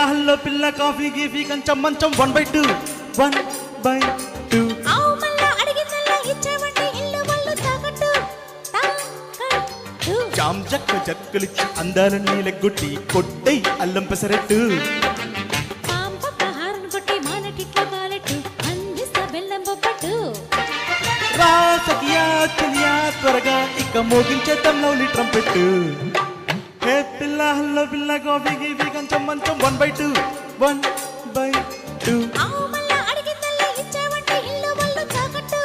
hello పిల్ల coffee గీఫీ కంచం మంచం 1/2 1/2 ఆవు మల్ల అడిగిందల్లా ఇచ్చేవంటే ఇల్లు వల్లు తాకట్టు జామ్ జక్క జక్కలిచ్చి అందాలని లెగ్గొట్టి కొట్టై అల్లం పెసరట్టు పాంప హారన్ కొట్టి మానటిట్లో కాలెట్టు అందిస్తా బెల్లం బొబ్బట్టు రా సఖియా చెలియా త్వరగా ఇక మోగించేద్దాం లవ్లీ ట్రంపెట్టు హే పిల్ల హల్లో పిల్ల కాఫీ గీఫీ కంచం మంచం 1/2 1/2 ఆవు మల్ల అడిగిందల్లా ఇచ్చేవంటే ఇల్లు వల్లు తాకట్టు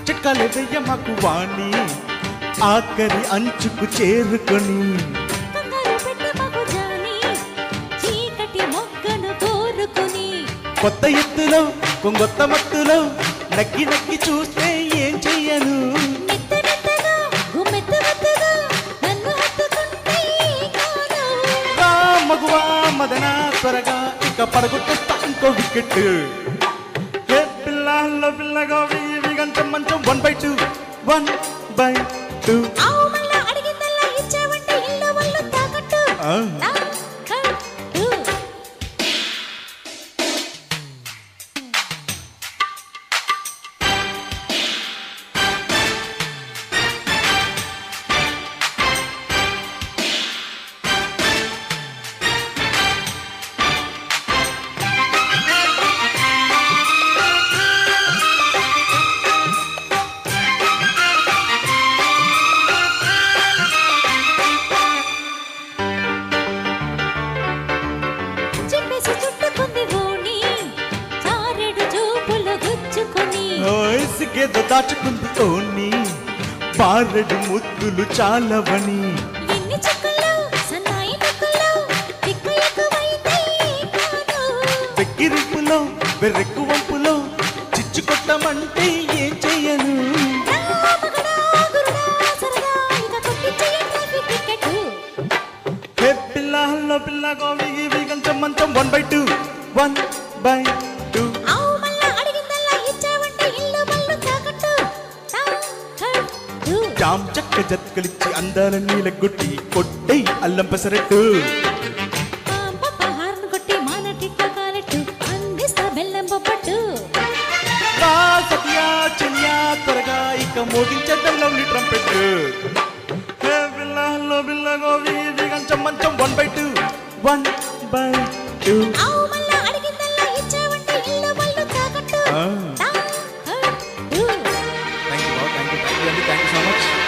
చిట్కాలే వెయ్య మాకు వాణి ఆఖరి అంచుకు చేరుకొని కంగారు పెట్ట మగు జాని చీకటి మొగ్గను కోరుకుని కొత్త ఎత్తులో కొంగొత్త మత్తులో నక్కి నక్కి చూస్తే ఏం చెయ్యను మెత్త మెత్తగా గుమ్మెత్త మెత్తగా నన్ను హత్తుకుంటే కాదు రా మగువా మదన త్వరగా ఇక పడగొట్టేస్తా ఇంకో వికెట్ హే పిల్లల్లో పిల్లగా గంటం మంచం 1/2 1/2 ఆవు మల్ల అడిగిందల్లా ఇచ్చేవంటే ఇల్లు వల్లు తాకట్టు చెప్పేసి చుట్టుకుంది ఓణి చారెడు చూపులు గుచ్చుకొని సిగ్గేదో దాచుకుంది ఓని బారెడు ముద్దులు చాలవని ఎన్ని చుక్కలు సన్నాయి ముక్కులు దిక్కు ఎక్కువైతే కాదు వెక్కిరింపులో వెర్రెక్కు వంపులో చిచ్చు కొట్టమంటే ఏం చెయ్యను రామగడా గురుడా సరదా ఇక కొట్టించేయ ట్రాఫిక్ టికెట్ హే పిల్ల హల్లో పిల్ల కాఫీ గీఫీ కంచం మంచం 1/2 1/2 ఆవు మల్ల అడిగిందల్లా ఇచ్చేవంటే ఇల్లు వల్లు తాకట్టు జామ్ చక్క జత్కలిచ్చి అందాలని లెగ్గొట్టి కొట్టై అల్లం పెసరట్టు పాంప హారన్ కొట్టి మానటిట్లో కాలెట్టు అందిస్తా బెల్లం బొబ్బట్టు రా సఖియా చెలియా త్వరగా ఇక మోగించేద్దాం లవ్లీ ట్రంపెట్టు హే పిల్ల హల్లో పిల్ల కాఫీ గీఫీ కంచం మంచం 1/2 1/2 ఆవు మల్ల అడిగిందల్లా ఇచ్చేవంటే ఇల్లు వల్లు తాకట్టు